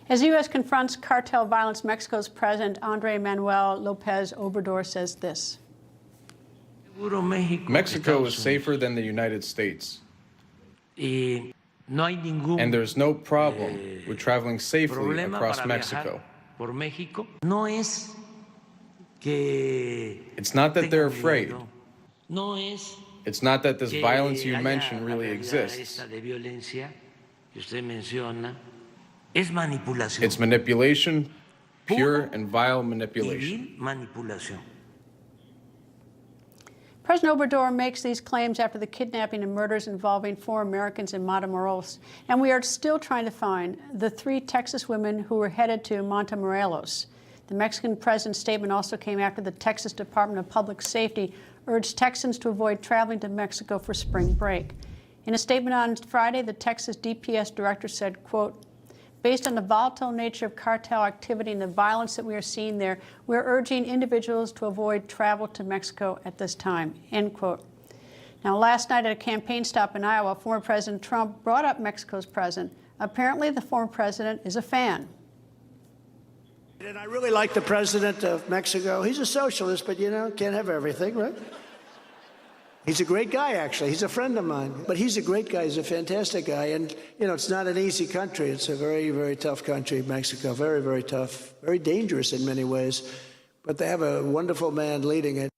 As the U.S. confronts cartel violence, Mexico's President Andrés Manuel López Obrador says this. Mexico is safer than the United States. And there's no problem with traveling safely across Mexico. It's not that they're afraid. It's not that this violence you mentioned really exists. It's manipulation, pure and vile manipulation. President Obrador makes these claims after the kidnapping and murders involving 4 Americans in Matamoros, and we are still trying to find the 3 Texas women who were headed to Matamoros. The Mexican president's statement also came after the Texas Department of Public Safety urged Texans to avoid traveling to Mexico for spring break. In a statement on Friday, the Texas DPS director said, quote, "Based on the volatile nature of cartel activity and the violence that we are seeing there, we are urging individuals to avoid travel to Mexico at this time," end quote. Now, last night at a campaign stop in Iowa, former President Trump brought up Mexico's president. Apparently, the former president is a fan. And I really like the president of Mexico. He's a socialist, but, you know, can't have everything, right? He's a great guy, actually. He's a friend of mine. But he's a great guy. He's a fantastic guy. And, you know, it's not an easy country. It's a very, very tough country, Mexico. Very, very tough. Very dangerous in many ways. But they have a wonderful man leading it.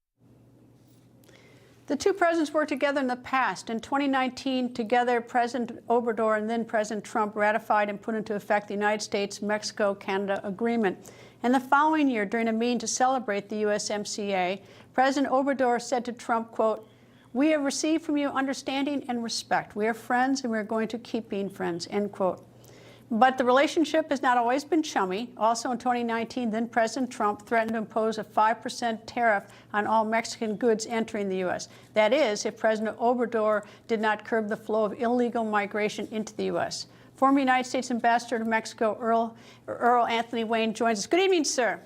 The two presidents worked together in the past. In 2019, together, President Obrador and then President Trump ratified and put into effect the United States-Mexico-Canada Agreement. And the following year, during a meeting to celebrate the USMCA, President Obrador said to Trump, quote, "We have received from you understanding and respect. We are friends, and we are going to keep being friends," end quote. But the relationship has not always been chummy. Also in 2019, then President Trump threatened to impose a 5% tariff on all Mexican goods entering the U.S. That is, if President Obrador did not curb the flow of illegal migration into the U.S. Former United States Ambassador to Mexico, Earl Anthony Wayne, joins us. Good evening, sir.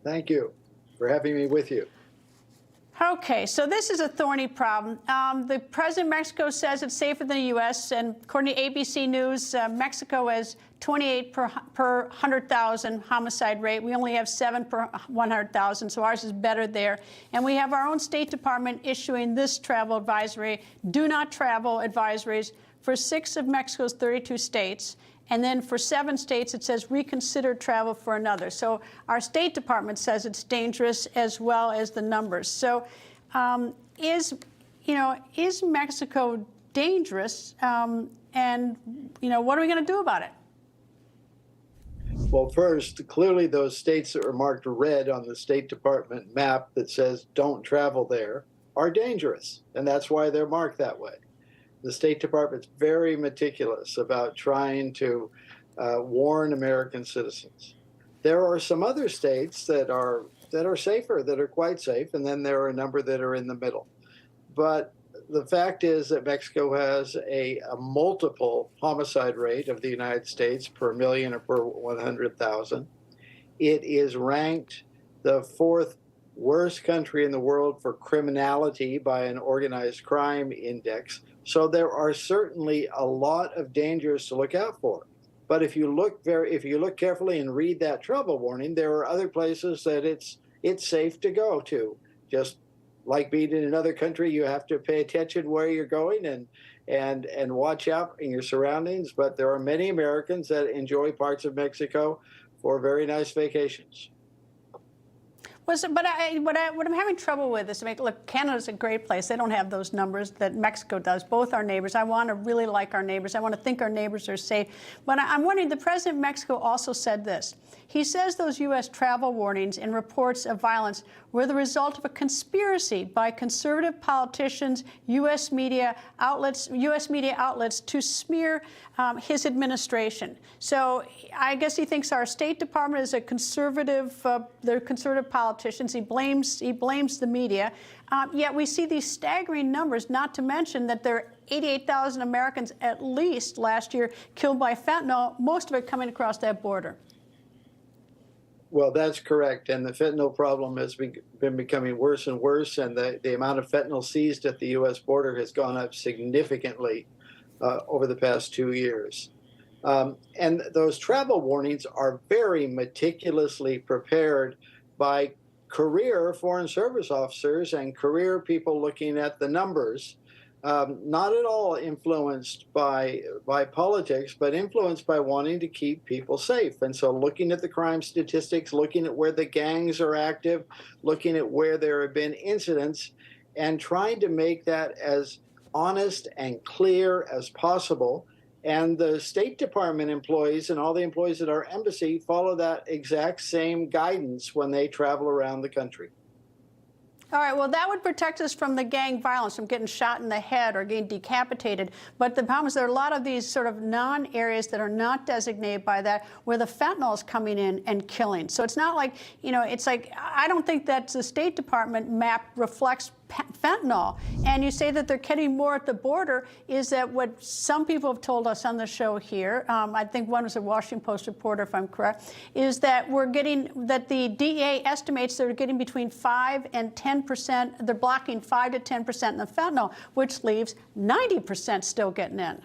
Thank you for having me with you. Okay, so this is a thorny problem. The president of Mexico says it's safer than the U.S., and according to ABC News, Mexico has 28 per 100,000 homicide rate. We only have 7 per 100,000, so ours is better there. And we have our own State Department issuing this travel advisory, do not travel advisories for 6 of Mexico's 32 states. And then for 7 states, it says reconsider travel for another. So our State Department says it's dangerous as well as the numbers. So is Mexico dangerous? And, what are we going to do about it? Well, first, clearly those states that are marked red on the State Department map that says don't travel there are dangerous. And that's why they're marked that way. The State Department's very meticulous about trying to warn American citizens. There are some other states that are safer, that are quite safe, and then there are a number that are in the middle. But the fact is that Mexico has a multiple homicide rate of the United States per million or per 100,000. It is ranked the 4th worst country in the world for criminality by an organized crime index. So there are certainly a lot of dangers to look out for. But if you look carefully and read that travel warning, there are other places that it's safe to go to. Just like being in another country, you have to pay attention where you're going and watch out in your surroundings. But there are many Americans that enjoy parts of Mexico for very nice vacations. What I'm having trouble with is, look, Canada's a great place. They don't have those numbers that Mexico does. Both our neighbors. I want to really like our neighbors. I want to think our neighbors are safe. But I'm wondering, the president of Mexico also said this. He says those U.S. travel warnings and reports of violence were the result of a conspiracy by conservative politicians, U.S. media outlets to smear his administration. So I guess he thinks our State Department is a conservative, they're conservative politicians. He blames the media. Yet we see these staggering numbers, not to mention that there are 88,000 Americans at least last year killed by fentanyl, most of it coming across that border. Well, that's correct. And the fentanyl problem has been becoming worse and worse. And the amount of fentanyl seized at the U.S. border has gone up significantly over the past 2 years. And those travel warnings are very meticulously prepared by career Foreign Service officers and career people looking at the numbers, not at all influenced by politics, but influenced by wanting to keep people safe. And so looking at the crime statistics, looking at where the gangs are active, looking at where there have been incidents, and trying to make that as honest and clear as possible. And the State Department employees and all the employees at our embassy follow that exact same guidance when they travel around the country. All right, well, that would protect us from the gang violence, from getting shot in the head or getting decapitated. But the problem is there are a lot of these sort of non-areas that are not designated by that, where the fentanyl is coming in and killing. So it's not like, you know, it's like, I don't think that the State Department map reflects fentanyl. And you say that they're getting more at the border. Is that what some people have told us on the show here? I think one was a Washington Post reporter, if I'm correct, is that we're getting, that the DEA estimates they're getting between 5 and 10%, they're blocking 5 to 10% in the fentanyl, which leaves 90% still getting in.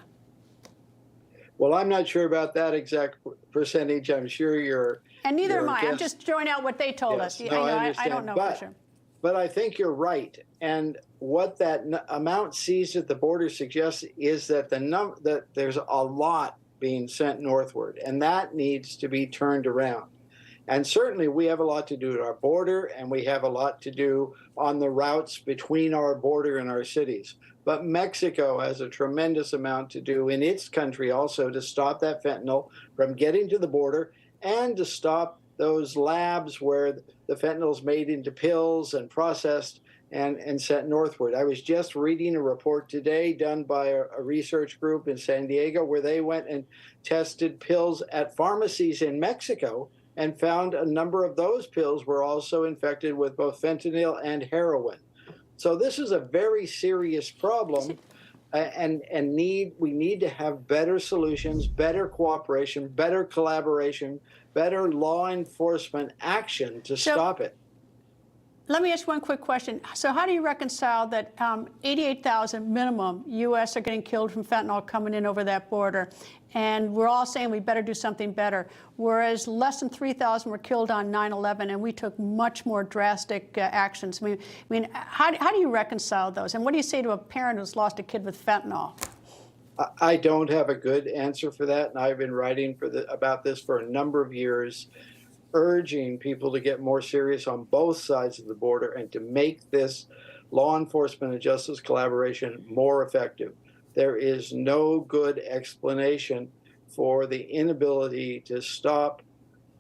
Well, I'm not sure about that exact percentage. I'm sure you're... And neither am I. I'm just throwing out what they told us. No, I don't know for sure. But I think you're right. And what that amount seized at the border suggests is that that there's a lot being sent northward, and that needs to be turned around. And certainly we have a lot to do at our border, and we have a lot to do on the routes between our border and our cities. But Mexico has a tremendous amount to do in its country also to stop that fentanyl from getting to the border and to stop those labs where the fentanyl is made into pills and processed and sent northward. I was just reading a report today done by a research group in San Diego where they went and tested pills at pharmacies in Mexico and found a number of those pills were also infected with both fentanyl and heroin. So this is a very serious problem, and we need to have better solutions, better cooperation, better collaboration, better law enforcement action to stop it. Let me ask one quick question. So how do you reconcile that 88,000 minimum U.S. are getting killed from fentanyl coming in over that border, and we're all saying we better do something better, whereas less than 3,000 were killed on 9/11, and we took much more drastic actions? I mean, how do you reconcile those? And what do you say to a parent who's lost a kid with fentanyl? I don't have a good answer for that, and I've been writing about this for a number of years, urging people to get more serious on both sides of the border and to make this law enforcement and justice collaboration more effective. There is no good explanation for the inability to stop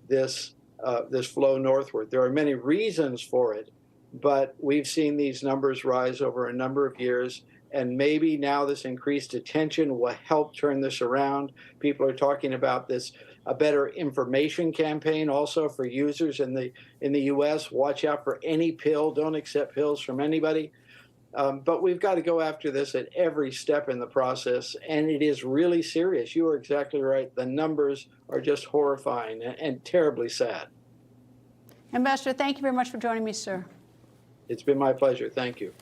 this flow northward. There are many reasons for it, but we've seen these numbers rise over a number of years. And maybe now this increased attention will help turn this around. People are talking about this, a better information campaign also for users in the U.S. Watch out for any pill. Don't accept pills from anybody. But we've got to go after this at every step in the process. And it is really serious. You are exactly right. The numbers are just horrifying and terribly sad. Ambassador, thank you very much for joining me, sir. It's been my pleasure. Thank you.